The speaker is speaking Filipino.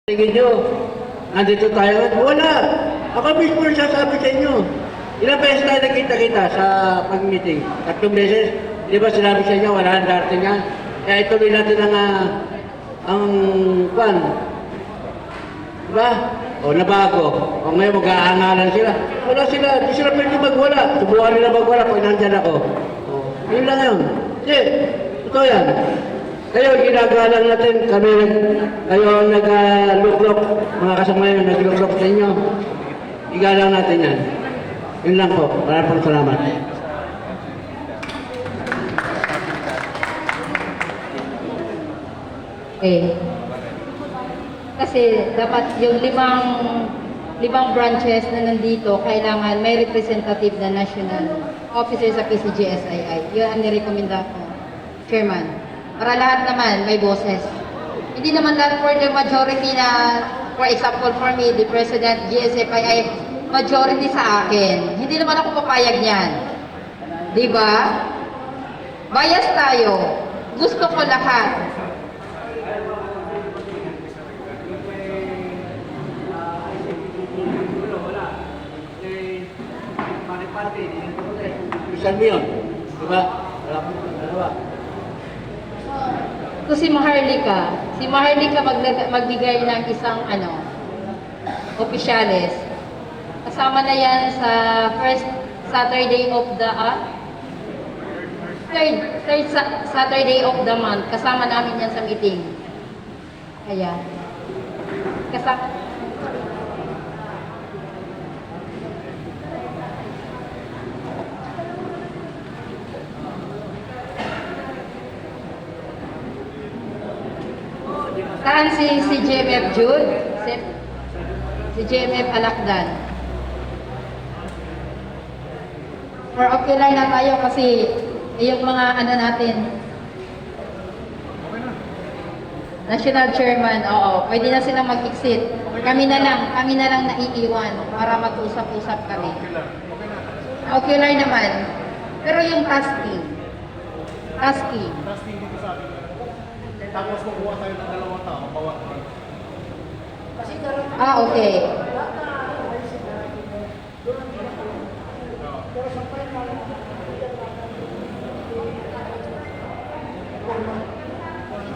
Tingin nyo, nandito tayo. Wala. Ako mismo sasabi sa inyo. Ilang beses tayo nakita-kita sa pag-meeting? 3 beses. Di ba sinabi sa inyo, wala ang darating yan? Kaya ituloy natin ang kwan. Di ba? O nabago. O ngayon mag-aangalan sila. Wala sila. Di sila pwede magwala. Subukan nila magwala pag nandyan ako. O, yun lang yun. Kasi, totoo yan. Kayo, ginagawa lang natin, kayo nag-luklok, mga kasama yun, nag-luklok sa inyo. Igalang natin yan. Yun lang po. Maraming salamat. Okay. Kasi dapat yung limang branches na nandito, kailangan may representative na national officer sa PCGSII. Yun ang nirekomenda ko, Chairman. Para lahat naman may boses. Hindi naman lahat for the majority na, for example for me, the President, GSFII, majority sa akin. Hindi naman ako papayag niyan. Diba? Bias tayo. Gusto ko lahat. Bisan mo yun. Diba? Wala po. Dalawa. Kung si Maharlika magbigay ng isang opisyales. Kasama na yan sa first Saturday of the third Saturday of the month. Kasama namin yan sa meeting. Kaya saan si JMF Jude? Si JMF Alakdan. Or okay lang na tayo kasi yung mga natin. National Chairman, oo. Pwede na silang mag-exit. Kami na lang naiiwan para mag-usap-usap kami. Okay lang naman. Pero yung tasking dito sa atin. Tapos makuha tayo ng 2 tao, bawa. okay.